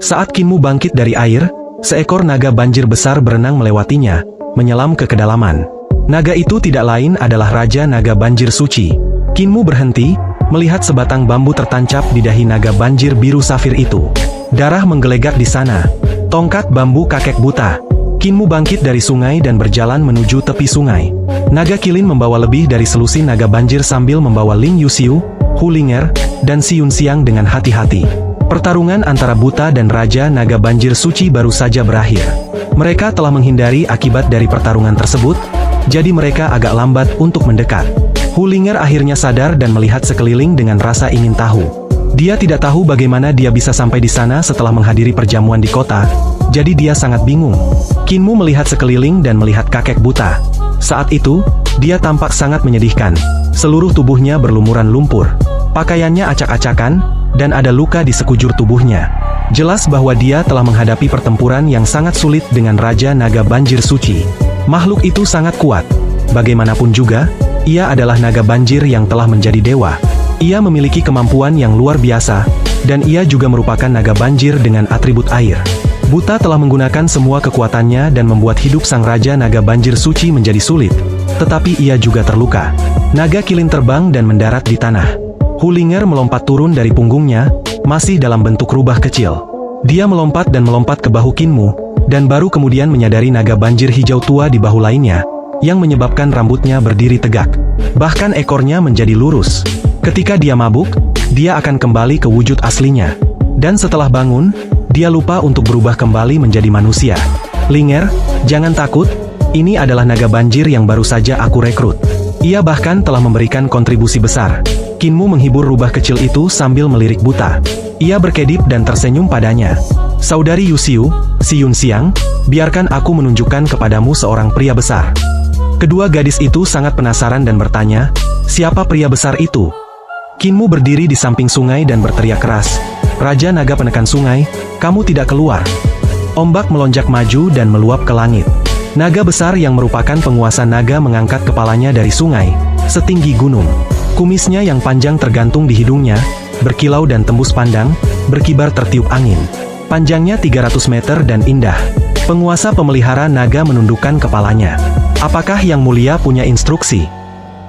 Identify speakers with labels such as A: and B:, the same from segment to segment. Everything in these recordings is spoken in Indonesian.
A: Saat Kinmu bangkit dari air, seekor naga banjir besar berenang melewatinya, menyelam ke kedalaman. Naga itu tidak lain adalah Raja Naga Banjir Suci. Kinmu berhenti, melihat sebatang bambu tertancap di dahi naga banjir biru safir itu. Darah menggelegak di sana. Tongkat bambu kakek buta. Kinmu bangkit dari sungai dan berjalan menuju tepi sungai. Naga Kilin membawa lebih dari selusin naga banjir sambil membawa Ling Yuxiu, Hu Linger, dan Si Yunxiang dengan hati-hati. Pertarungan antara Buta dan Raja Naga Banjir Suci baru saja berakhir. Mereka telah menghindari akibat dari pertarungan tersebut, jadi mereka agak lambat untuk mendekat. Hu Linger akhirnya sadar dan melihat sekeliling dengan rasa ingin tahu. Dia tidak tahu bagaimana dia bisa sampai di sana setelah menghadiri perjamuan di kota, jadi dia sangat bingung. Kinmu melihat sekeliling dan melihat kakek buta. Saat itu, dia tampak sangat menyedihkan. Seluruh tubuhnya berlumuran lumpur. Pakaiannya acak-acakan, dan ada luka di sekujur tubuhnya. Jelas bahwa dia telah menghadapi pertempuran yang sangat sulit dengan Raja Naga Banjir Suci. Makhluk itu sangat kuat. Bagaimanapun juga, ia adalah naga banjir yang telah menjadi dewa. Ia memiliki kemampuan yang luar biasa, dan ia juga merupakan naga banjir dengan atribut air. Buta telah menggunakan semua kekuatannya dan membuat hidup sang Raja Naga Banjir Suci menjadi sulit. Tetapi ia juga terluka. Naga Kilin terbang dan mendarat di tanah. Hu Linger melompat turun dari punggungnya, masih dalam bentuk rubah kecil. Dia melompat dan melompat ke bahu Kinmu, dan baru kemudian menyadari naga banjir hijau tua di bahu lainnya, yang menyebabkan rambutnya berdiri tegak. Bahkan ekornya menjadi lurus. Ketika dia mabuk, dia akan kembali ke wujud aslinya. Dan setelah bangun, dia lupa untuk berubah kembali menjadi manusia. Linger, jangan takut, ini adalah naga banjir yang baru saja aku rekrut. Ia bahkan telah memberikan kontribusi besar. Kinmu menghibur rubah kecil itu sambil melirik Buta. Ia berkedip dan tersenyum padanya. Saudari Yuxiu, Si Yunxiang, biarkan aku menunjukkan kepadamu seorang pria besar. Kedua gadis itu sangat penasaran dan bertanya, siapa pria besar itu? Kinmu berdiri di samping sungai dan berteriak keras, Raja Naga Penekan Sungai, kamu tidak keluar. Ombak melonjak maju dan meluap ke langit. Naga besar yang merupakan penguasa naga mengangkat kepalanya dari sungai, setinggi gunung. Kumisnya yang panjang tergantung di hidungnya, berkilau dan tembus pandang, berkibar tertiup angin. Panjangnya 300 meter dan indah. Penguasa pemelihara naga menundukkan kepalanya. Apakah Yang Mulia punya instruksi?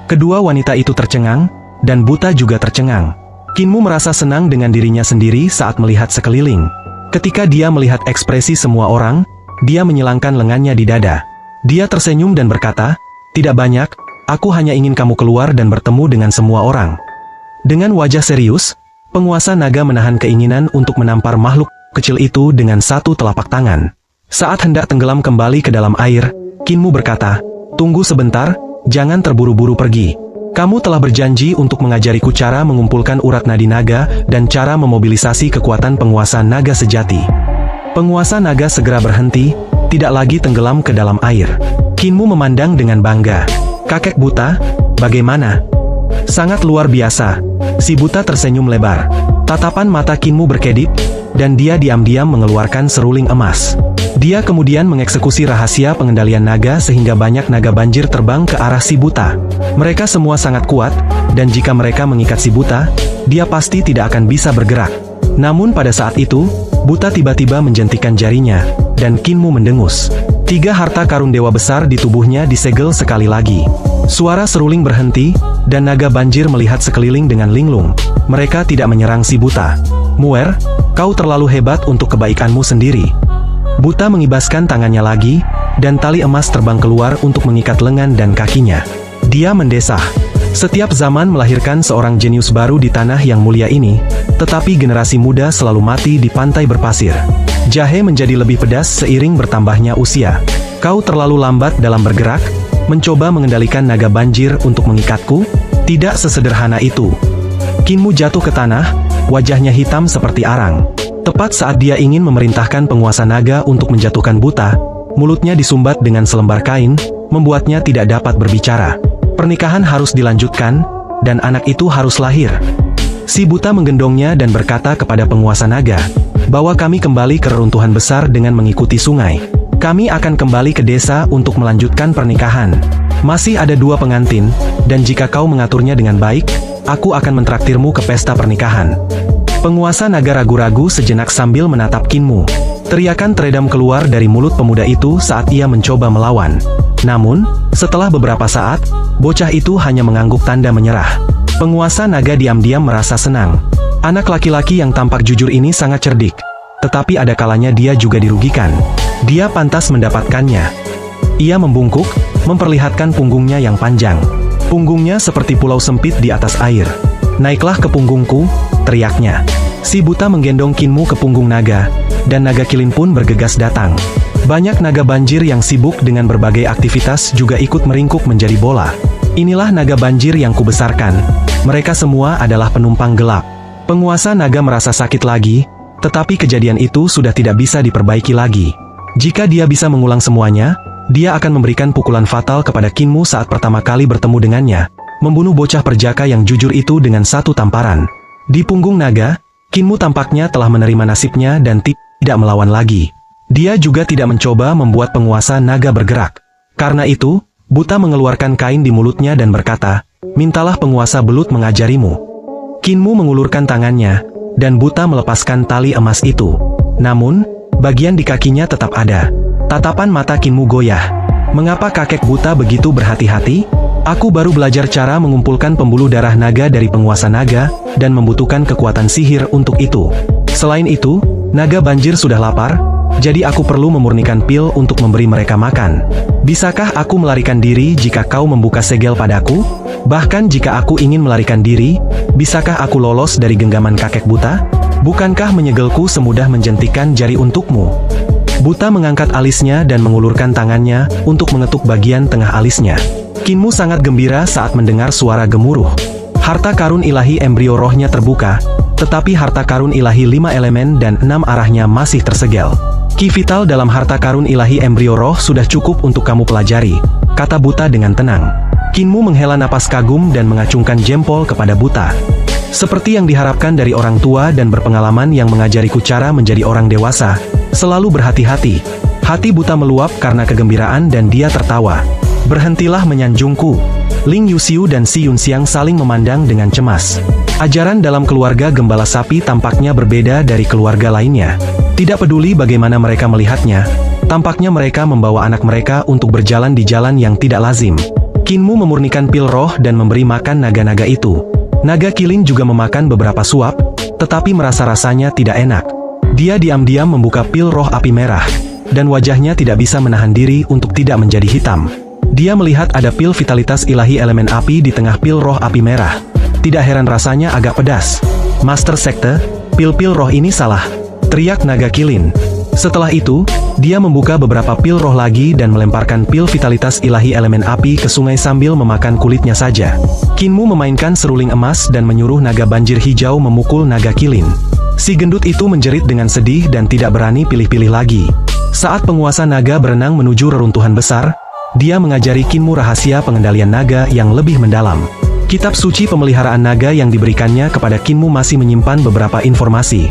A: Kedua wanita itu tercengang, dan Buta juga tercengang. Kinmu merasa senang dengan dirinya sendiri saat melihat sekeliling. Ketika dia melihat ekspresi semua orang, dia menyilangkan lengannya di dada. Dia tersenyum dan berkata, tidak banyak, aku hanya ingin kamu keluar dan bertemu dengan semua orang. Dengan wajah serius, penguasa naga menahan keinginan untuk menampar makhluk kecil itu dengan satu telapak tangan. Saat hendak tenggelam kembali ke dalam air, Kinmu berkata, tunggu sebentar, jangan terburu-buru pergi. Kamu telah berjanji untuk mengajariku cara mengumpulkan urat nadi naga dan cara memobilisasi kekuatan penguasa naga sejati. Penguasa naga segera berhenti, tidak lagi tenggelam ke dalam air. Kinmu memandang dengan bangga. Kakek Buta, bagaimana? Sangat luar biasa. Si Buta tersenyum lebar. Tatapan mata Kinmu berkedip, dan dia diam-diam mengeluarkan seruling emas. Dia kemudian mengeksekusi rahasia pengendalian naga sehingga banyak naga banjir terbang ke arah si Buta. Mereka semua sangat kuat, dan jika mereka mengikat si Buta, dia pasti tidak akan bisa bergerak. Namun pada saat itu, Buta tiba-tiba menjentikan jarinya, dan Kinmu mendengus. 3 harta karun dewa besar di tubuhnya disegel sekali lagi. Suara seruling berhenti, dan naga banjir melihat sekeliling dengan linglung. Mereka tidak menyerang si Buta. Muer, kau terlalu hebat untuk kebaikanmu sendiri. Buta mengibaskan tangannya lagi, dan tali emas terbang keluar untuk mengikat lengan dan kakinya. Dia mendesah. Setiap zaman melahirkan seorang jenius baru di tanah yang mulia ini, tetapi generasi muda selalu mati di pantai berpasir. Jahe menjadi lebih pedas seiring bertambahnya usia. Kau terlalu lambat dalam bergerak, mencoba mengendalikan naga banjir untuk mengikatku, tidak sesederhana itu. Kinmu jatuh ke tanah, wajahnya hitam seperti arang. Tepat saat dia ingin memerintahkan penguasa naga untuk menjatuhkan Buta, mulutnya disumbat dengan selembar kain, membuatnya tidak dapat berbicara. Pernikahan harus dilanjutkan, dan anak itu harus lahir. Si Buta menggendongnya dan berkata kepada penguasa naga, bahwa kami kembali ke reruntuhan besar dengan mengikuti sungai. Kami akan kembali ke desa untuk melanjutkan pernikahan. Masih ada 2 pengantin, dan jika kau mengaturnya dengan baik, aku akan mentraktirmu ke pesta pernikahan. Penguasa naga ragu-ragu sejenak sambil menatap Kinmu. Teriakan teredam keluar dari mulut pemuda itu saat ia mencoba melawan. Namun, setelah beberapa saat, bocah itu hanya mengangguk tanda menyerah. Penguasa naga diam-diam merasa senang. Anak laki-laki yang tampak jujur ini sangat cerdik. Tetapi ada kalanya dia juga dirugikan. Dia pantas mendapatkannya. Ia membungkuk, memperlihatkan punggungnya yang panjang. Punggungnya seperti pulau sempit di atas air. "Naiklah ke punggungku," teriaknya. Si buta menggendong Kinmu ke punggung naga, dan naga Kilin pun bergegas datang. Banyak naga banjir yang sibuk dengan berbagai aktivitas juga ikut meringkuk menjadi bola. Inilah naga banjir yang kubesarkan. Mereka semua adalah penumpang gelap. Penguasa naga merasa sakit lagi, tetapi kejadian itu sudah tidak bisa diperbaiki lagi. Jika dia bisa mengulang semuanya, dia akan memberikan pukulan fatal kepada Kinmu saat pertama kali bertemu dengannya, membunuh bocah perjaka yang jujur itu dengan satu tamparan. Di punggung naga, Kinmu tampaknya telah menerima nasibnya dan tidak melawan lagi. Dia juga tidak mencoba membuat penguasa naga bergerak. Karena itu, buta mengeluarkan kain di mulutnya dan berkata, "Mintalah penguasa belut mengajarimu." Kinmu mengulurkan tangannya, dan buta melepaskan tali emas itu. Namun, bagian di kakinya tetap ada. Tatapan mata Kinmu goyah. "Mengapa kakek buta begitu berhati-hati? Aku baru belajar cara mengumpulkan pembuluh darah naga dari penguasa naga, dan membutuhkan kekuatan sihir untuk itu. Selain itu, naga banjir sudah lapar, jadi aku perlu memurnikan pil untuk memberi mereka makan. Bisakah aku melarikan diri jika kau membuka segel padaku? Bahkan jika aku ingin melarikan diri, bisakah aku lolos dari genggaman kakek buta? Bukankah menyegelku semudah menjentikan jari untukmu?" Buta mengangkat alisnya dan mengulurkan tangannya untuk mengetuk bagian tengah alisnya. Kinmu sangat gembira saat mendengar suara gemuruh. Harta karun ilahi embrio rohnya terbuka, tetapi harta karun ilahi 5 elemen dan 6 arahnya masih tersegel. "Ki vital dalam harta karun ilahi embrio roh sudah cukup untuk kamu pelajari," kata buta dengan tenang. Kinmu menghela napas kagum dan mengacungkan jempol kepada buta. Seperti yang diharapkan dari orang tua dan berpengalaman yang mengajariku cara menjadi orang dewasa, selalu berhati-hati. Hati buta meluap karena kegembiraan dan dia tertawa. "Berhentilah menyanjungku." Ling Yuxiu dan Si Yunxiang saling memandang dengan cemas. Ajaran dalam keluarga gembala sapi tampaknya berbeda dari keluarga lainnya. Tidak peduli bagaimana mereka melihatnya, tampaknya mereka membawa anak mereka untuk berjalan di jalan yang tidak lazim. Kinmu memurnikan pil roh dan memberi makan naga-naga itu. Naga Kilin juga memakan beberapa suap, tetapi merasa rasanya tidak enak. Dia diam-diam membuka pil roh api merah, dan wajahnya tidak bisa menahan diri untuk tidak menjadi hitam. Dia melihat ada pil vitalitas ilahi elemen api di tengah pil roh api merah. Tidak heran rasanya agak pedas. "Master Sekte, pil-pil roh ini salah," teriak naga Kilin. Setelah itu, dia membuka beberapa pil roh lagi dan melemparkan pil vitalitas ilahi elemen api ke sungai sambil memakan kulitnya saja. Kinmu memainkan seruling emas dan menyuruh naga banjir hijau memukul naga Kilin. Si gendut itu menjerit dengan sedih dan tidak berani pilih-pilih lagi. Saat penguasa naga berenang menuju reruntuhan besar, dia mengajari Kinmu rahasia pengendalian naga yang lebih mendalam. Kitab suci pemeliharaan naga yang diberikannya kepada Kinmu masih menyimpan beberapa informasi.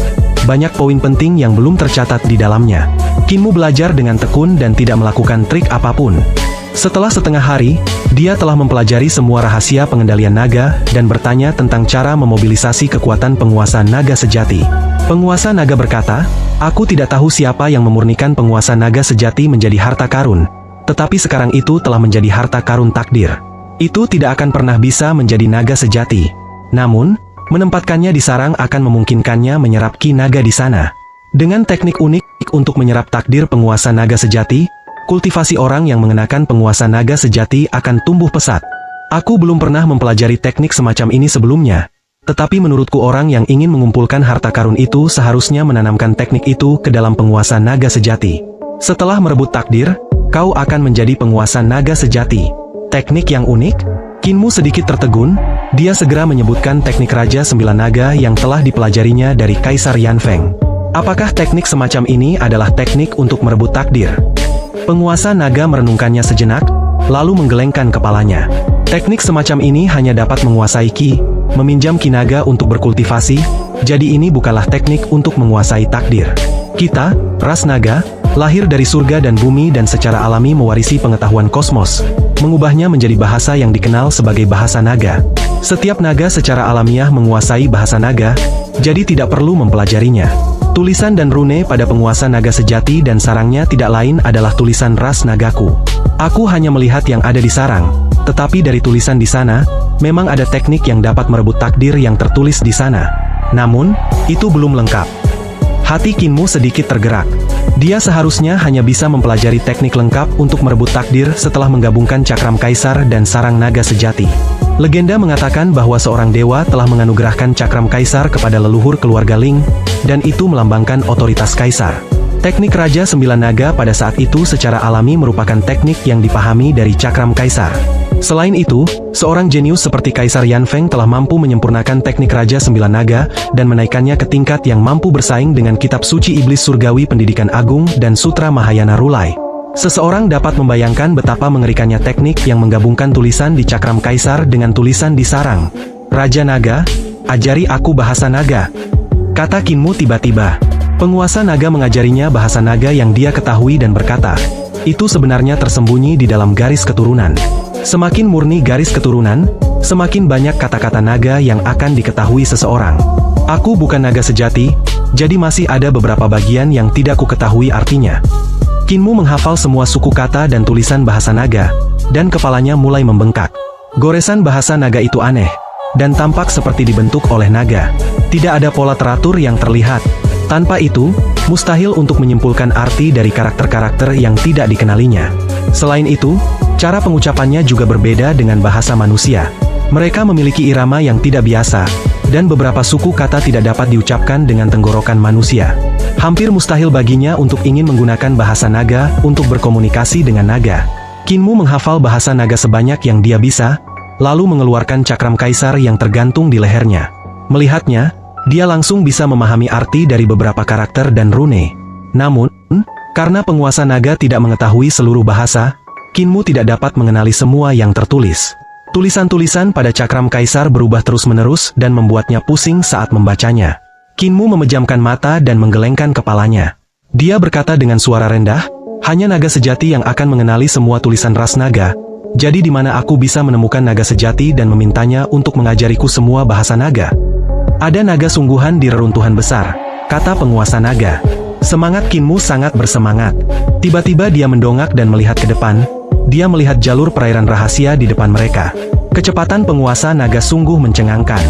A: Banyak poin penting yang belum tercatat di dalamnya. Kinmu belajar dengan tekun dan tidak melakukan trik apapun. Setelah setengah hari, dia telah mempelajari semua rahasia pengendalian naga dan bertanya tentang cara memobilisasi kekuatan penguasa naga sejati. Penguasa naga berkata, "Aku tidak tahu siapa yang memurnikan penguasa naga sejati menjadi harta karun. Tetapi sekarang itu telah menjadi harta karun takdir. Itu tidak akan pernah bisa menjadi naga sejati. Namun, menempatkannya di sarang akan memungkinkannya menyerap ki naga di sana. Dengan teknik unik untuk menyerap takdir penguasa naga sejati, kultivasi orang yang mengenakan penguasa naga sejati akan tumbuh pesat. Aku belum pernah mempelajari teknik semacam ini sebelumnya. Tetapi menurutku orang yang ingin mengumpulkan harta karun itu seharusnya menanamkan teknik itu ke dalam penguasa naga sejati. Setelah merebut takdir, kau akan menjadi penguasa naga sejati." Teknik yang unik? Kinmu sedikit tertegun, dia segera menyebutkan teknik Raja Sembilan Naga yang telah dipelajarinya dari Kaisar Yanfeng. Apakah teknik semacam ini adalah teknik untuk merebut takdir? Penguasa naga merenungkannya sejenak, lalu menggelengkan kepalanya. Teknik semacam ini hanya dapat menguasai ki, meminjam ki naga untuk berkultivasi, jadi ini bukanlah teknik untuk menguasai takdir. Kita, ras naga, lahir dari surga dan bumi dan secara alami mewarisi pengetahuan kosmos, mengubahnya menjadi bahasa yang dikenal sebagai bahasa naga. Setiap naga secara alamiah menguasai bahasa naga, jadi tidak perlu mempelajarinya. Tulisan dan rune pada penguasa naga sejati dan sarangnya tidak lain adalah tulisan ras nagaku. Aku hanya melihat yang ada di sarang, tetapi dari tulisan di sana, memang ada teknik yang dapat merebut takdir yang tertulis di sana. Namun, itu belum lengkap. Hati Kinmu sedikit tergerak. Dia seharusnya hanya bisa mempelajari teknik lengkap untuk merebut takdir setelah menggabungkan cakram kaisar dan sarang naga sejati. Legenda mengatakan bahwa seorang dewa telah menganugerahkan cakram kaisar kepada leluhur keluarga Ling, dan itu melambangkan otoritas kaisar. Teknik Raja Sembilan Naga pada saat itu secara alami merupakan teknik yang dipahami dari cakram kaisar. Selain itu, seorang jenius seperti Kaisar Yan Feng telah mampu menyempurnakan teknik Raja Sembilan Naga dan menaikkannya ke tingkat yang mampu bersaing dengan kitab suci iblis surgawi pendidikan agung dan sutra Mahayana Rulai. Seseorang dapat membayangkan betapa mengerikannya teknik yang menggabungkan tulisan di cakram kaisar dengan tulisan di sarang. Raja Naga, ajari aku bahasa naga, kata Kinmu tiba-tiba. Penguasa naga mengajarinya bahasa naga yang dia ketahui dan berkata, itu sebenarnya tersembunyi di dalam garis keturunan. Semakin murni garis keturunan, semakin banyak kata-kata naga yang akan diketahui seseorang. Aku bukan naga sejati, jadi masih ada beberapa bagian yang tidak ku ketahui artinya. Kinmu menghafal semua suku kata dan tulisan bahasa naga, dan kepalanya mulai membengkak. Goresan bahasa naga itu aneh, dan tampak seperti dibentuk oleh naga. Tidak ada pola teratur yang terlihat. Tanpa itu, mustahil untuk menyimpulkan arti dari karakter-karakter yang tidak dikenalinya. Selain itu, cara pengucapannya juga berbeda dengan bahasa manusia. Mereka memiliki irama yang tidak biasa, dan beberapa suku kata tidak dapat diucapkan dengan tenggorokan manusia. Hampir mustahil baginya untuk ingin menggunakan bahasa naga untuk berkomunikasi dengan naga. Kinmu menghafal bahasa naga sebanyak yang dia bisa, lalu mengeluarkan cakram kaisar yang tergantung di lehernya. Melihatnya, dia langsung bisa memahami arti dari beberapa karakter dan rune. Namun, karena penguasa naga tidak mengetahui seluruh bahasa, Kinmu tidak dapat mengenali semua yang tertulis. Tulisan-tulisan pada cakram kaisar berubah terus-menerus dan membuatnya pusing saat membacanya. Kinmu memejamkan mata dan menggelengkan kepalanya. Dia berkata dengan suara rendah, hanya naga sejati yang akan mengenali semua tulisan ras naga. Jadi di mana aku bisa menemukan naga sejati dan memintanya untuk mengajariku semua bahasa naga? Ada naga sungguhan di reruntuhan besar, kata penguasa naga. Semangat Kinmu sangat bersemangat. Tiba-tiba dia mendongak dan melihat ke depan. Dia melihat jalur perairan rahasia di depan mereka. Kecepatan penguasa naga sungguh mencengangkan.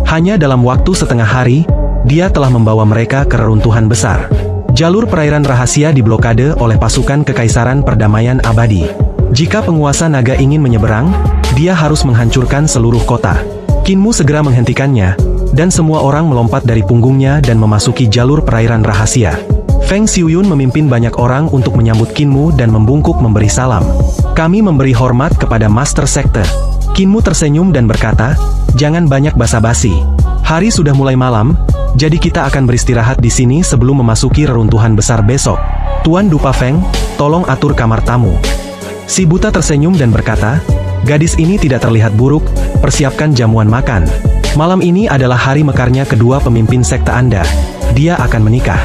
A: Hanya dalam waktu setengah hari, dia telah membawa mereka ke reruntuhan besar. Jalur perairan rahasia diblokade oleh pasukan Kekaisaran Perdamaian Abadi. Jika penguasa naga ingin menyeberang, dia harus menghancurkan seluruh kota. Kinmu segera menghentikannya, dan semua orang melompat dari punggungnya dan memasuki jalur perairan rahasia. Feng Xiuyun memimpin banyak orang untuk menyambut Kinmu dan membungkuk memberi salam. Kami memberi hormat kepada Master Sekte. Kinmu tersenyum dan berkata, jangan banyak basa-basi. Hari sudah mulai malam, jadi kita akan beristirahat di sini sebelum memasuki reruntuhan besar besok. Tuan Dupa Feng, tolong atur kamar tamu. Si buta tersenyum dan berkata, gadis ini tidak terlihat buruk, persiapkan jamuan makan. Malam ini adalah hari mekarnya kedua pemimpin sekte Anda. Dia akan menikah.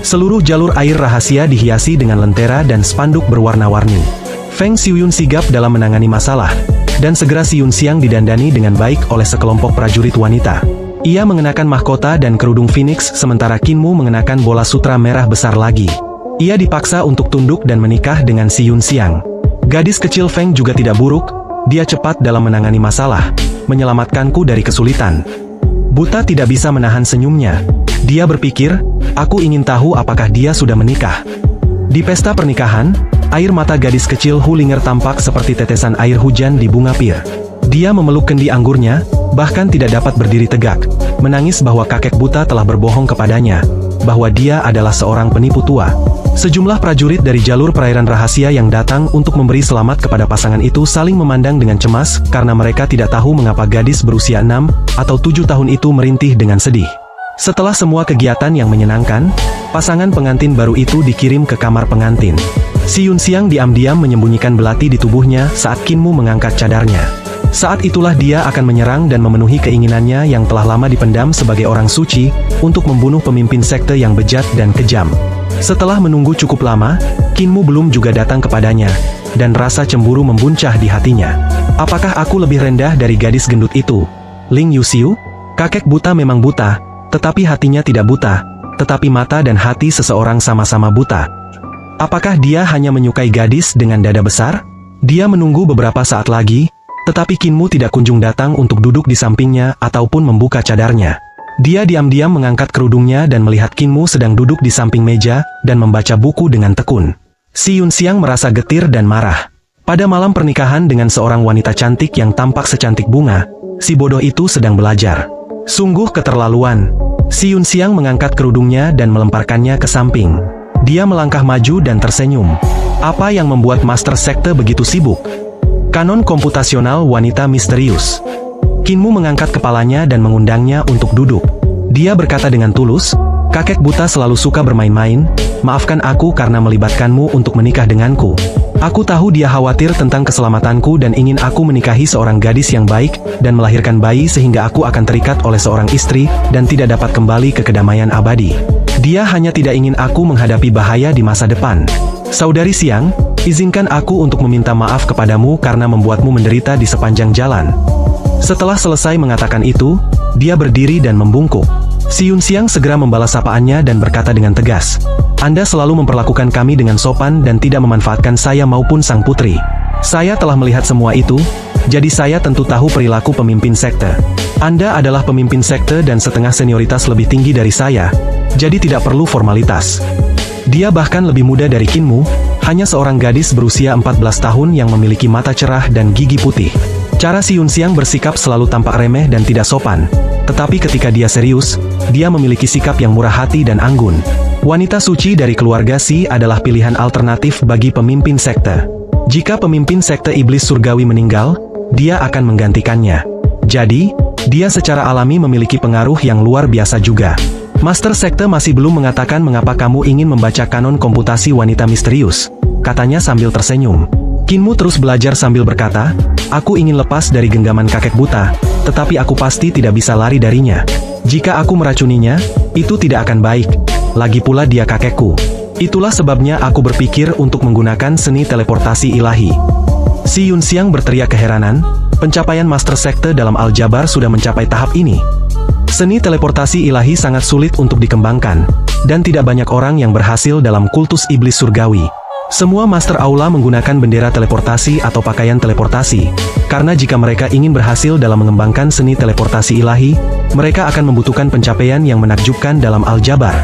A: Seluruh jalur air rahasia dihiasi dengan lentera dan spanduk berwarna-warni. Feng Xiuyun sigap dalam menangani masalah, dan segera Si Yunxiang didandani dengan baik oleh sekelompok prajurit wanita. Ia mengenakan mahkota dan kerudung phoenix sementara Kinmu mengenakan bola sutra merah besar lagi. Ia dipaksa untuk tunduk dan menikah dengan Si Yunxiang. Gadis kecil Feng juga tidak buruk, dia cepat dalam menangani masalah, menyelamatkanku dari kesulitan. Buta tidak bisa menahan senyumnya. Dia berpikir, aku ingin tahu apakah dia sudah menikah. Di pesta pernikahan, air mata gadis kecil Hulinger tampak seperti tetesan air hujan di bunga pir. Dia memeluk kendi anggurnya, bahkan tidak dapat berdiri tegak, menangis bahwa kakek buta telah berbohong kepadanya, bahwa dia adalah seorang penipu tua. Sejumlah prajurit dari jalur perairan rahasia yang datang untuk memberi selamat kepada pasangan itu saling memandang dengan cemas karena mereka tidak tahu mengapa gadis berusia 6 atau 7 tahun itu merintih dengan sedih. Setelah semua kegiatan yang menyenangkan, pasangan pengantin baru itu dikirim ke kamar pengantin. Si Yunxiang diam-diam menyembunyikan belati di tubuhnya saat Kinmu mengangkat cadarnya. Saat itulah dia akan menyerang dan memenuhi keinginannya yang telah lama dipendam sebagai orang suci, untuk membunuh pemimpin sekte yang bejat dan kejam. Setelah menunggu cukup lama, Kinmu belum juga datang kepadanya, dan rasa cemburu membuncah di hatinya. Apakah aku lebih rendah dari gadis gendut itu? Ling Yuxiu, kakek buta memang buta, tetapi hatinya tidak buta, tetapi mata dan hati seseorang sama-sama buta. Apakah dia hanya menyukai gadis dengan dada besar? Dia menunggu beberapa saat lagi, tetapi Kinmu tidak kunjung datang untuk duduk di sampingnya ataupun membuka cadarnya. Dia diam-diam mengangkat kerudungnya dan melihat Kinmu sedang duduk di samping meja dan membaca buku dengan tekun. Si Yunxiang merasa getir dan marah. Pada malam pernikahan dengan seorang wanita cantik yang tampak secantik bunga, si bodoh itu sedang belajar. Sungguh keterlaluan. Si Yunxiang mengangkat kerudungnya dan melemparkannya ke samping. Dia melangkah maju dan tersenyum. Apa yang membuat Master Sekte begitu sibuk? Kanon komputasional wanita misterius. Kinmu mengangkat kepalanya dan mengundangnya untuk duduk. Dia berkata dengan tulus, "Kakek buta selalu suka bermain-main, maafkan aku karena melibatkanmu untuk menikah denganku. Aku tahu dia khawatir tentang keselamatanku dan ingin aku menikahi seorang gadis yang baik dan melahirkan bayi sehingga aku akan terikat oleh seorang istri dan tidak dapat kembali ke kedamaian abadi. Dia hanya tidak ingin aku menghadapi bahaya di masa depan. Saudari Xiang, izinkan aku untuk meminta maaf kepadamu karena membuatmu menderita di sepanjang jalan." Setelah selesai mengatakan itu, dia berdiri dan membungkuk. Si Yunxiang segera membalas sapaannya dan berkata dengan tegas, "Anda selalu memperlakukan kami dengan sopan dan tidak memanfaatkan saya maupun sang putri. Saya telah melihat semua itu, jadi saya tentu tahu perilaku pemimpin sekte. Anda adalah pemimpin sekte dan setengah senioritas lebih tinggi dari saya, jadi tidak perlu formalitas." Dia bahkan lebih muda dari Kinmu, hanya seorang gadis berusia 14 tahun yang memiliki mata cerah dan gigi putih. Cara si Yunxiang bersikap selalu tampak remeh dan tidak sopan, tetapi ketika dia serius, dia memiliki sikap yang murah hati dan anggun. Wanita suci dari keluarga Si adalah pilihan alternatif bagi pemimpin sekte. Jika pemimpin sekte iblis surgawi meninggal, dia akan menggantikannya. Jadi, dia secara alami memiliki pengaruh yang luar biasa juga. Master Sekte masih belum mengatakan mengapa kamu ingin membaca kanon komputasi wanita misterius, katanya sambil tersenyum. Kinmu terus belajar sambil berkata, "Aku ingin lepas dari genggaman kakek buta, tetapi aku pasti tidak bisa lari darinya. Jika aku meracuninya, itu tidak akan baik. Lagi pula dia kakekku. Itulah sebabnya aku berpikir untuk menggunakan seni teleportasi ilahi." Si Yunxiang berteriak keheranan, pencapaian Master Sekte dalam Aljabar sudah mencapai tahap ini. Seni teleportasi ilahi sangat sulit untuk dikembangkan, dan tidak banyak orang yang berhasil dalam kultus iblis surgawi. Semua Master Aula menggunakan bendera teleportasi atau pakaian teleportasi, karena jika mereka ingin berhasil dalam mengembangkan seni teleportasi ilahi, mereka akan membutuhkan pencapaian yang menakjubkan dalam Aljabar.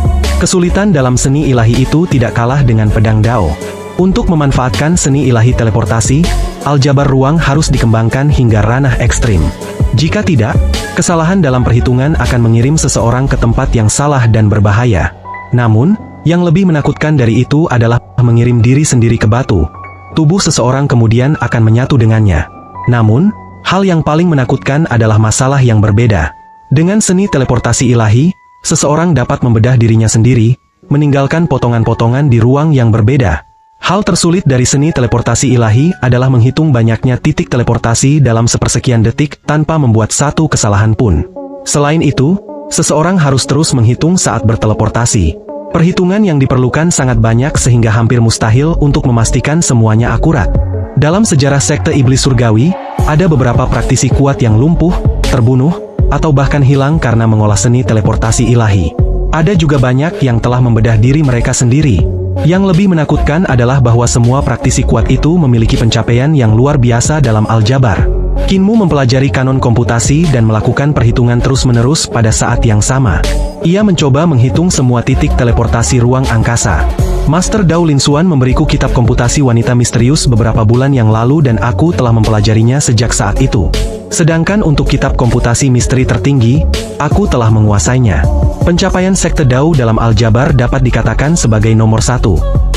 A: Kesulitan dalam seni ilahi itu tidak kalah dengan pedang Dao. Untuk memanfaatkan seni ilahi teleportasi, Aljabar ruang harus dikembangkan hingga ranah ekstrim. Jika tidak, kesalahan dalam perhitungan akan mengirim seseorang ke tempat yang salah dan berbahaya. Namun, yang lebih menakutkan dari itu adalah mengirim diri sendiri ke batu. Tubuh seseorang kemudian akan menyatu dengannya. Namun, hal yang paling menakutkan adalah masalah yang berbeda. Dengan seni teleportasi ilahi, seseorang dapat membedah dirinya sendiri, meninggalkan potongan-potongan di ruang yang berbeda. Hal tersulit dari seni teleportasi ilahi adalah menghitung banyaknya titik teleportasi dalam sepersekian detik tanpa membuat satu kesalahan pun. Selain itu, seseorang harus terus menghitung saat berteleportasi. Perhitungan yang diperlukan sangat banyak sehingga hampir mustahil untuk memastikan semuanya akurat. Dalam sejarah sekte iblis surgawi, ada beberapa praktisi kuat yang lumpuh, terbunuh, atau bahkan hilang karena mengolah seni teleportasi ilahi. Ada juga banyak yang telah membedah diri mereka sendiri. Yang lebih menakutkan adalah bahwa semua praktisi kuat itu memiliki pencapaian yang luar biasa dalam Aljabar. Kinmu mempelajari kanon komputasi dan melakukan perhitungan terus-menerus pada saat yang sama. Ia mencoba menghitung semua titik teleportasi ruang angkasa. Master Dao Linsuan memberiku kitab komputasi wanita misterius beberapa bulan yang lalu dan aku telah mempelajarinya sejak saat itu. Sedangkan untuk kitab komputasi misteri tertinggi, aku telah menguasainya. Pencapaian Sekte Dao dalam Aljabar dapat dikatakan sebagai nomor 1.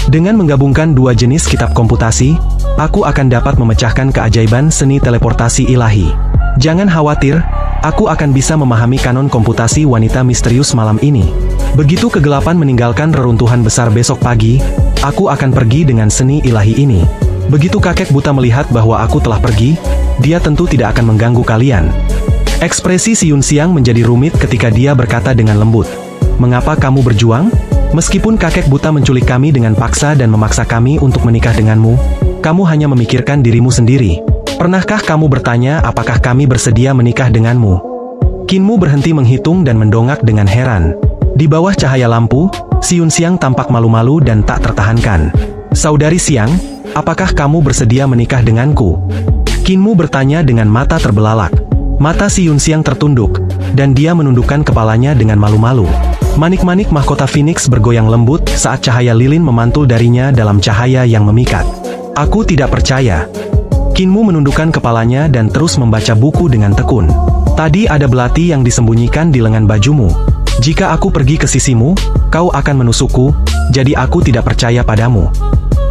A: Dengan menggabungkan dua jenis kitab komputasi, aku akan dapat memecahkan keajaiban seni teleportasi ilahi. Jangan khawatir, aku akan bisa memahami kanon komputasi wanita misterius malam ini. Begitu kegelapan meninggalkan reruntuhan besar besok pagi, aku akan pergi dengan seni ilahi ini. Begitu kakek buta melihat bahwa aku telah pergi, dia tentu tidak akan mengganggu kalian. Ekspresi si Yunxiang menjadi rumit ketika dia berkata dengan lembut, "Mengapa kamu berjuang? Meskipun kakek buta menculik kami dengan paksa dan memaksa kami untuk menikah denganmu, kamu hanya memikirkan dirimu sendiri. Pernahkah kamu bertanya apakah kami bersedia menikah denganmu? Kinmu berhenti menghitung dan mendongak dengan heran. Di bawah cahaya lampu, Si Yunxiang tampak malu-malu dan tak tertahankan. Saudari Xiang, apakah kamu bersedia menikah denganku? Kinmu bertanya dengan mata terbelalak. Mata Si Yunxiang tertunduk, dan dia menundukkan kepalanya dengan malu-malu. Manik-manik mahkota Phoenix bergoyang lembut saat cahaya lilin memantul darinya dalam cahaya yang memikat. Aku tidak percaya. Kinmu menundukkan kepalanya dan terus membaca buku dengan tekun. Tadi ada belati yang disembunyikan di lengan bajumu. Jika aku pergi ke sisimu, kau akan menusukku, jadi aku tidak percaya padamu.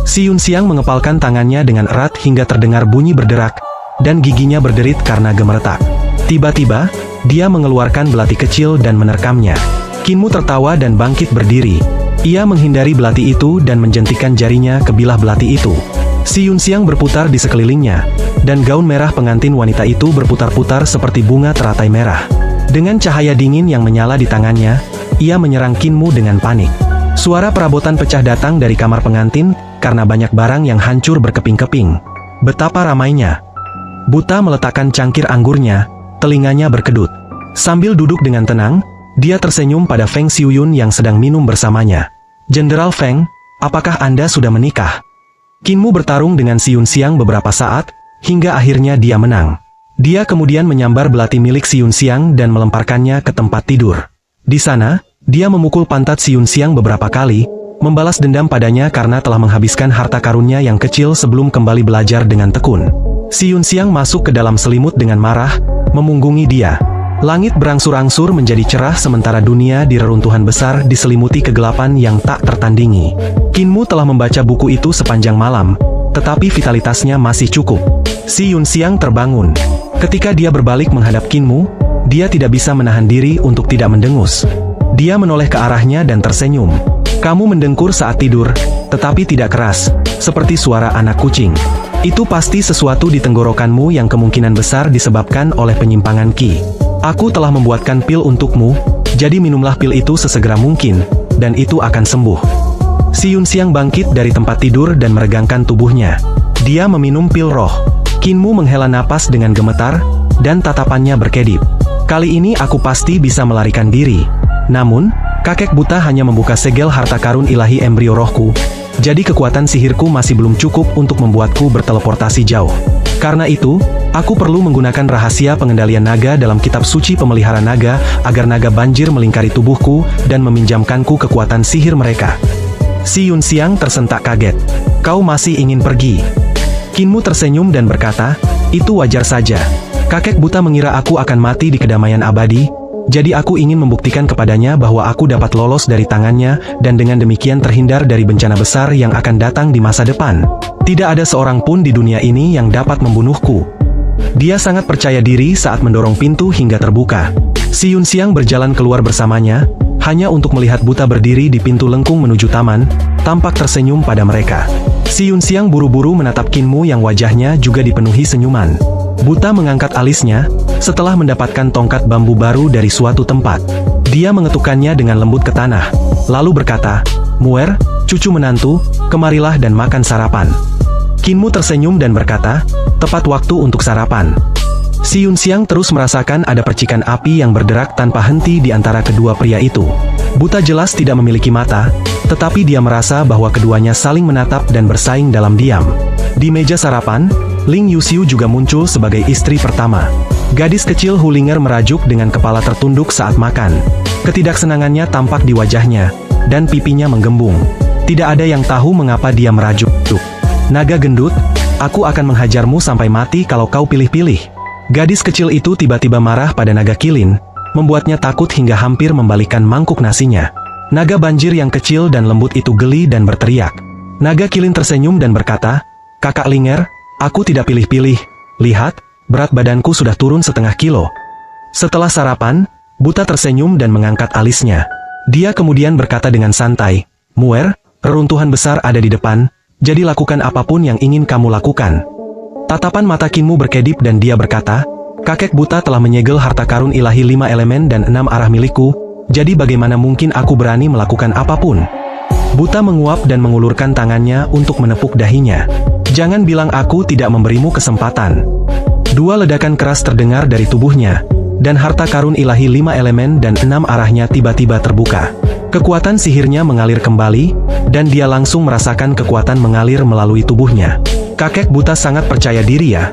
A: Si Yunxiang mengepalkan tangannya dengan erat hingga terdengar bunyi berderak, dan giginya berderit karena gemeretak. Tiba-tiba, dia mengeluarkan belati kecil dan menerkamnya. Kinmu tertawa dan bangkit berdiri. Ia menghindari belati itu dan menjentikan jarinya ke bilah belati itu. Si Yunxiang berputar di sekelilingnya, dan gaun merah pengantin wanita itu berputar-putar seperti bunga teratai merah. Dengan cahaya dingin yang menyala di tangannya, ia menyerang Kinmu dengan panik. Suara perabotan pecah datang dari kamar pengantin, karena banyak barang yang hancur berkeping-keping. Betapa ramainya. Buta meletakkan cangkir anggurnya, telinganya berkedut. Sambil duduk dengan tenang, dia tersenyum pada Feng Xiuyun yang sedang minum bersamanya. Jenderal Feng, apakah Anda sudah menikah? Kinmu bertarung dengan Si Yunxiang beberapa saat, hingga akhirnya dia menang. Dia kemudian menyambar belati milik Si Yunxiang dan melemparkannya ke tempat tidur. Di sana, dia memukul pantat Si Yunxiang beberapa kali, membalas dendam padanya karena telah menghabiskan harta karunnya yang kecil sebelum kembali belajar dengan tekun. Si Yunxiang masuk ke dalam selimut dengan marah, memunggungi dia. Langit berangsur-angsur menjadi cerah sementara dunia di reruntuhan besar diselimuti kegelapan yang tak tertandingi. Kinmu telah membaca buku itu sepanjang malam, tetapi vitalitasnya masih cukup. Si Yunxiang terbangun. Ketika dia berbalik menghadap Kinmu, dia tidak bisa menahan diri untuk tidak mendengus. Dia menoleh ke arahnya dan tersenyum. Kamu mendengkur saat tidur, tetapi tidak keras, seperti suara anak kucing. Itu pasti sesuatu di tenggorokanmu yang kemungkinan besar disebabkan oleh penyimpangan Qi. Aku telah membuatkan pil untukmu, jadi minumlah pil itu sesegera mungkin, dan itu akan sembuh. Si Yunxiang bangkit dari tempat tidur dan meregangkan tubuhnya. Dia meminum pil roh. Kinmu menghela napas dengan gemetar, dan tatapannya berkedip. Kali ini aku pasti bisa melarikan diri. Namun, kakek buta hanya membuka segel harta karun ilahi embrio rohku, jadi kekuatan sihirku masih belum cukup untuk membuatku berteleportasi jauh. Karena itu, aku perlu menggunakan rahasia pengendalian naga dalam kitab suci pemelihara naga, agar naga banjir melingkari tubuhku, dan meminjamkanku kekuatan sihir mereka. Si Yunxiang tersentak kaget. Kau masih ingin pergi? Kinmu tersenyum dan berkata, itu wajar saja. Kakek buta mengira aku akan mati di kedamaian abadi, jadi aku ingin membuktikan kepadanya bahwa aku dapat lolos dari tangannya, dan dengan demikian terhindar dari bencana besar yang akan datang di masa depan. Tidak ada seorang pun di dunia ini yang dapat membunuhku. Dia sangat percaya diri saat mendorong pintu hingga terbuka. Si Yunxiang berjalan keluar bersamanya, hanya untuk melihat buta berdiri di pintu lengkung menuju taman, tampak tersenyum pada mereka. Si Yunxiang buru-buru menatap Kinmu yang wajahnya juga dipenuhi senyuman. Buta mengangkat alisnya, setelah mendapatkan tongkat bambu baru dari suatu tempat. Dia mengetukkannya dengan lembut ke tanah, lalu berkata, Muer, cucu menantu, kemarilah dan makan sarapan. Kinmu tersenyum dan berkata, tepat waktu untuk sarapan. Si Yunxiang terus merasakan ada percikan api yang berderak tanpa henti di antara kedua pria itu. Buta jelas tidak memiliki mata, tetapi dia merasa bahwa keduanya saling menatap dan bersaing dalam diam. Di meja sarapan, Ling Yuxiu juga muncul sebagai istri pertama. Gadis kecil Hulinger merajuk dengan kepala tertunduk saat makan. Ketidaksenangannya tampak di wajahnya, dan pipinya menggembung. Tidak ada yang tahu mengapa dia merajuk. Naga gendut, aku akan menghajarmu sampai mati kalau kau pilih-pilih. Gadis kecil itu tiba-tiba marah pada naga kilin, membuatnya takut hingga hampir membalikkan mangkuk nasinya. Naga banjir yang kecil dan lembut itu geli dan berteriak. Naga kilin tersenyum dan berkata, Kakak Linger, aku tidak pilih-pilih. Lihat, berat badanku sudah turun 0,5 kilo. Setelah sarapan, Buta tersenyum dan mengangkat alisnya. Dia kemudian berkata dengan santai, Muer, reruntuhan besar ada di depan, jadi lakukan apapun yang ingin kamu lakukan. Tatapan mata Kinmu berkedip dan dia berkata, kakek buta telah menyegel harta karun ilahi 5 elemen dan 6 arah milikku, jadi bagaimana mungkin aku berani melakukan apapun? Buta menguap dan mengulurkan tangannya untuk menepuk dahinya. Jangan bilang aku tidak memberimu kesempatan. Dua ledakan keras terdengar dari tubuhnya, dan harta karun ilahi 5 elemen dan 6 arahnya tiba-tiba terbuka. Kekuatan sihirnya mengalir kembali, dan dia langsung merasakan kekuatan mengalir melalui tubuhnya. Kakek buta sangat percaya diri ya.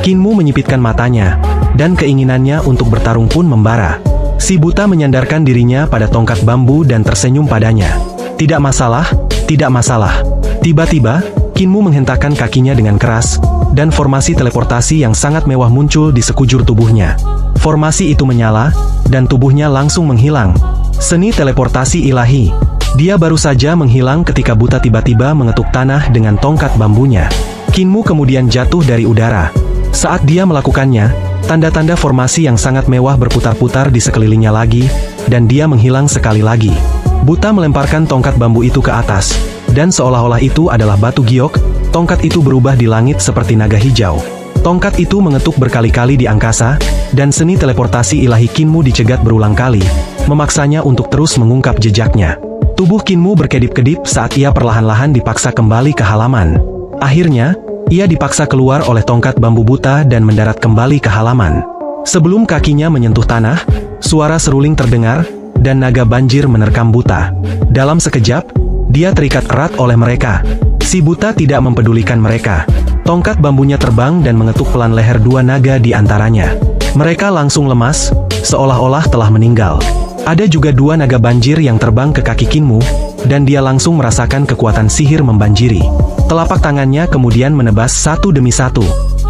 A: Kinmu menyipitkan matanya, dan keinginannya untuk bertarung pun membara. Si buta menyandarkan dirinya pada tongkat bambu dan tersenyum padanya. Tidak masalah, tidak masalah. Tiba-tiba, Kinmu menghentakkan kakinya dengan keras, dan formasi teleportasi yang sangat mewah muncul di sekujur tubuhnya. Formasi itu menyala, dan tubuhnya langsung menghilang. Seni teleportasi ilahi. Dia baru saja menghilang ketika buta tiba-tiba mengetuk tanah dengan tongkat bambunya. Kinmu kemudian jatuh dari udara. Saat dia melakukannya, tanda-tanda formasi yang sangat mewah berputar-putar di sekelilingnya lagi, dan dia menghilang sekali lagi. Buta melemparkan tongkat bambu itu ke atas, dan seolah-olah itu adalah batu giok, tongkat itu berubah di langit seperti naga hijau. Tongkat itu mengetuk berkali-kali di angkasa, dan seni teleportasi ilahi Kinmu dicegat berulang kali, memaksanya untuk terus mengungkap jejaknya. Tubuh Kinmu berkedip-kedip saat ia perlahan-lahan dipaksa kembali ke halaman. Akhirnya, ia dipaksa keluar oleh tongkat bambu buta dan mendarat kembali ke halaman. Sebelum kakinya menyentuh tanah, suara seruling terdengar, dan naga banjir menerkam buta. Dalam sekejap, dia terikat erat oleh mereka. Si buta tidak mempedulikan mereka. Tongkat bambunya terbang dan mengetuk pelan leher dua naga di antaranya. Mereka langsung lemas, seolah-olah telah meninggal. Ada juga dua naga banjir yang terbang ke kaki Kinmu, dan dia langsung merasakan kekuatan sihir membanjiri. Telapak tangannya kemudian menebas satu demi satu.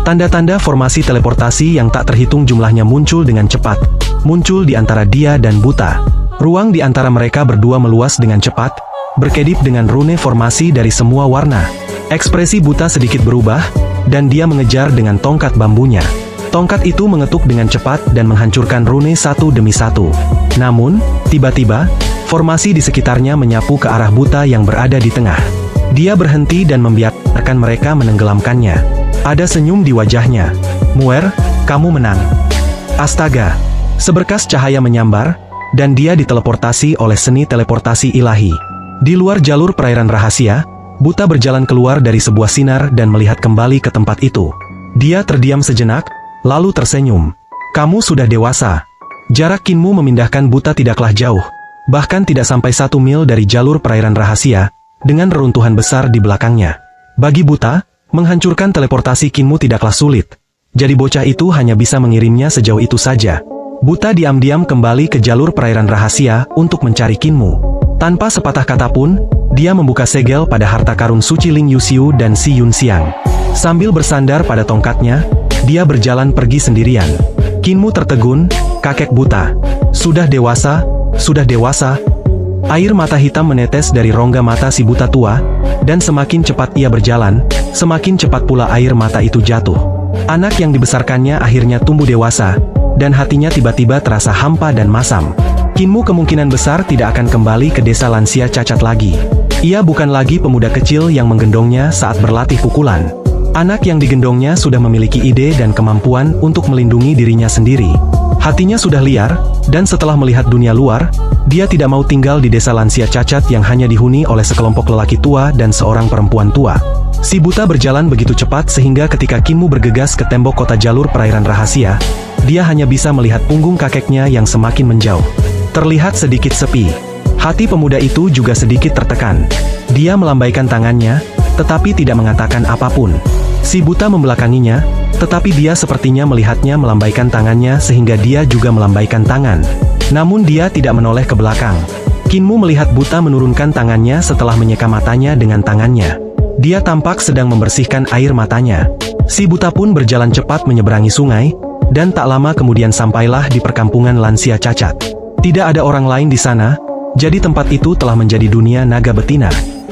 A: Tanda-tanda formasi teleportasi yang tak terhitung jumlahnya muncul dengan cepat. Muncul di antara dia dan buta. Ruang di antara mereka berdua meluas dengan cepat, berkedip dengan rune formasi dari semua warna. Ekspresi buta sedikit berubah, dan dia mengejar dengan tongkat bambunya. Tongkat itu mengetuk dengan cepat dan menghancurkan rune satu demi satu. Namun, tiba-tiba, formasi di sekitarnya menyapu ke arah buta yang berada di tengah. Dia berhenti dan membiarkan mereka menenggelamkannya. Ada senyum di wajahnya. Muer, kamu menang. Astaga! Seberkas cahaya menyambar, dan dia diteleportasi oleh seni teleportasi ilahi. Di luar jalur perairan rahasia, buta berjalan keluar dari sebuah sinar dan melihat kembali ke tempat itu. Dia terdiam sejenak, lalu tersenyum. Kamu sudah dewasa. Jarak Kinmu memindahkan buta tidaklah jauh, bahkan tidak sampai 1 mil dari jalur perairan rahasia, dengan reruntuhan besar di belakangnya. Bagi buta, menghancurkan teleportasi Kinmu tidaklah sulit. Jadi bocah itu hanya bisa mengirimnya sejauh itu saja. Buta diam-diam kembali ke jalur perairan rahasia untuk mencari Kinmu. Tanpa sepatah kata pun, dia membuka segel pada harta karun suci Ling Yuxiu dan Si Yunxiang. Sambil bersandar pada tongkatnya, dia berjalan pergi sendirian. Kinmu tertegun, kakek buta. Sudah dewasa, sudah dewasa. Air mata hitam menetes dari rongga mata si buta tua, dan semakin cepat ia berjalan, semakin cepat pula air mata itu jatuh. Anak yang dibesarkannya akhirnya tumbuh dewasa, dan hatinya tiba-tiba terasa hampa dan masam. Kinmu kemungkinan besar tidak akan kembali ke desa lansia cacat lagi. Ia bukan lagi pemuda kecil yang menggendongnya saat berlatih pukulan. Anak yang digendongnya sudah memiliki ide dan kemampuan untuk melindungi dirinya sendiri. Hatinya sudah liar, dan setelah melihat dunia luar, dia tidak mau tinggal di desa lansia cacat yang hanya dihuni oleh sekelompok lelaki tua dan seorang perempuan tua. Si buta berjalan begitu cepat sehingga ketika Kinmu bergegas ke tembok kota jalur perairan rahasia, dia hanya bisa melihat punggung kakeknya yang semakin menjauh. Terlihat sedikit sepi. Hati pemuda itu juga sedikit tertekan. Dia melambaikan tangannya, tetapi tidak mengatakan apapun. Si buta membelakanginya, tetapi dia sepertinya melihatnya melambaikan tangannya sehingga dia juga melambaikan tangan. Namun dia tidak menoleh ke belakang. Kinmu melihat buta menurunkan tangannya setelah menyeka matanya dengan tangannya. Dia tampak sedang membersihkan air matanya. Si buta pun berjalan cepat menyeberangi sungai, dan tak lama kemudian sampailah di perkampungan lansia cacat. Tidak ada orang lain di sana, jadi tempat itu telah menjadi dunia naga betina.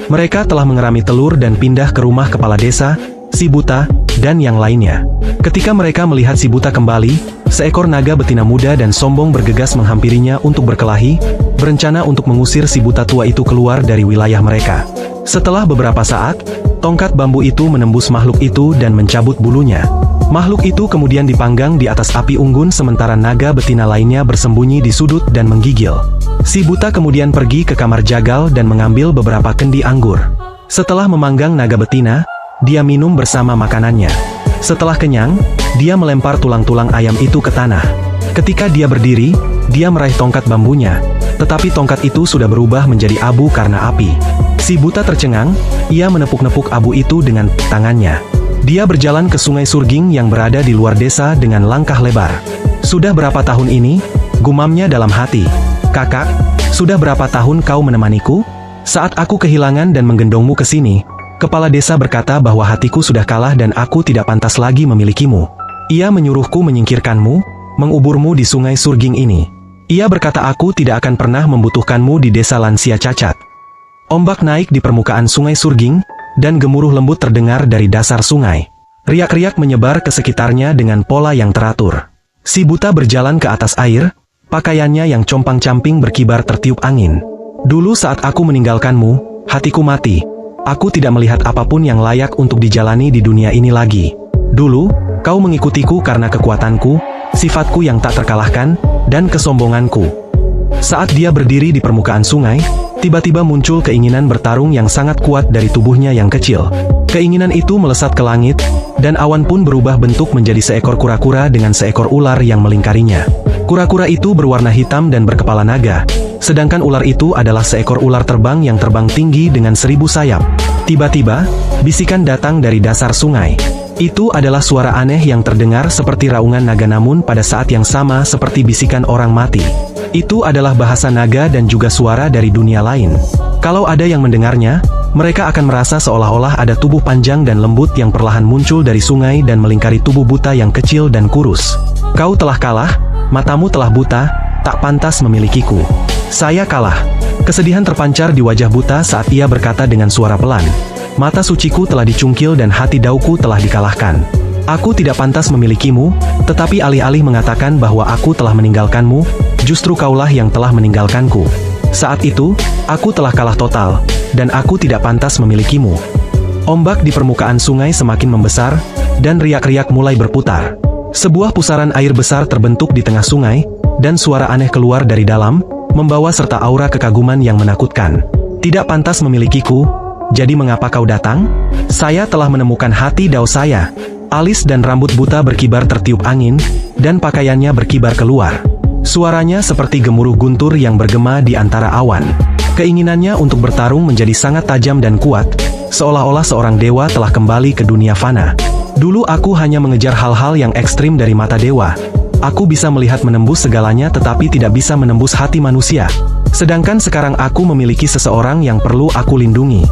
A: Mereka telah mengerami telur dan pindah ke rumah kepala desa, si buta, dan yang lainnya. Ketika mereka melihat si buta kembali, seekor naga betina muda dan sombong bergegas menghampirinya untuk berkelahi, berencana untuk mengusir si buta tua itu keluar dari wilayah mereka. Setelah beberapa saat, tongkat bambu itu menembus makhluk itu dan mencabut bulunya. Makhluk itu kemudian dipanggang di atas api unggun sementara naga betina lainnya bersembunyi di sudut dan menggigil. Si buta kemudian pergi ke kamar jagal dan mengambil beberapa kendi anggur. Setelah memanggang naga betina, dia minum bersama makanannya. Setelah kenyang, dia melempar tulang-tulang ayam itu ke tanah. Ketika dia berdiri, dia meraih tongkat bambunya, tetapi tongkat itu sudah berubah menjadi abu karena api. Si buta tercengang, ia menepuk-nepuk abu itu dengan tangannya. Dia berjalan ke Sungai Surging yang berada di luar desa dengan langkah lebar. "Sudah berapa tahun ini?" gumamnya dalam hati. "Kakak, sudah berapa tahun kau menemaniku? Saat aku kehilangan dan menggendongmu ke sini, kepala desa berkata bahwa hatiku sudah kalah dan aku tidak pantas lagi memilikimu. Ia menyuruhku menyingkirkanmu, menguburmu di Sungai Surging ini. Ia berkata aku tidak akan pernah membutuhkanmu di desa lansia cacat." Ombak naik di permukaan Sungai Surging, dan gemuruh lembut terdengar dari dasar sungai. Riak-riak menyebar ke sekitarnya dengan pola yang teratur. Si buta berjalan ke atas air, pakaiannya yang compang-camping berkibar tertiup angin. "Dulu saat aku meninggalkanmu, hatiku mati. Aku tidak melihat apapun yang layak untuk dijalani di dunia ini lagi. Dulu, kau mengikutiku karena kekuatanku, sifatku yang tak terkalahkan, dan kesombonganku." Saat dia berdiri di permukaan sungai, tiba-tiba muncul keinginan bertarung yang sangat kuat dari tubuhnya yang kecil. Keinginan itu melesat ke langit, dan awan pun berubah bentuk menjadi seekor kura-kura dengan seekor ular yang melingkarinya. Kura-kura itu berwarna hitam dan berkepala naga, sedangkan ular itu adalah seekor ular terbang yang terbang tinggi dengan 1000 sayap. Tiba-tiba, bisikan datang dari dasar sungai. Itu adalah suara aneh yang terdengar seperti raungan naga namun pada saat yang sama seperti bisikan orang mati. Itu adalah bahasa naga dan juga suara dari dunia lain. Kalau ada yang mendengarnya, mereka akan merasa seolah-olah ada tubuh panjang dan lembut yang perlahan muncul dari sungai dan melingkari tubuh buta yang kecil dan kurus. "Kau telah kalah, matamu telah buta, tak pantas memilikiku. Saya kalah." Kesedihan terpancar di wajah buta saat ia berkata dengan suara pelan, "Mata suciku telah dicungkil dan hati dauku telah dikalahkan. Aku tidak pantas memilikimu, tetapi alih-alih mengatakan bahwa aku telah meninggalkanmu, justru kaulah yang telah meninggalkanku. Saat itu, aku telah kalah total, dan aku tidak pantas memilikimu." Ombak di permukaan sungai semakin membesar, dan riak-riak mulai berputar. Sebuah pusaran air besar terbentuk di tengah sungai, dan suara aneh keluar dari dalam, membawa serta aura kekaguman yang menakutkan. "Tidak pantas memilikiku, jadi mengapa kau datang? Saya telah menemukan hati dao saya." Alis dan rambut buta berkibar tertiup angin, dan pakaiannya berkibar keluar. Suaranya seperti gemuruh guntur yang bergema di antara awan. Keinginannya untuk bertarung menjadi sangat tajam dan kuat, seolah-olah seorang dewa telah kembali ke dunia fana. "Dulu aku hanya mengejar hal-hal yang ekstrim dari mata dewa. Aku bisa melihat menembus segalanya tetapi tidak bisa menembus hati manusia. Sedangkan sekarang aku memiliki seseorang yang perlu aku lindungi.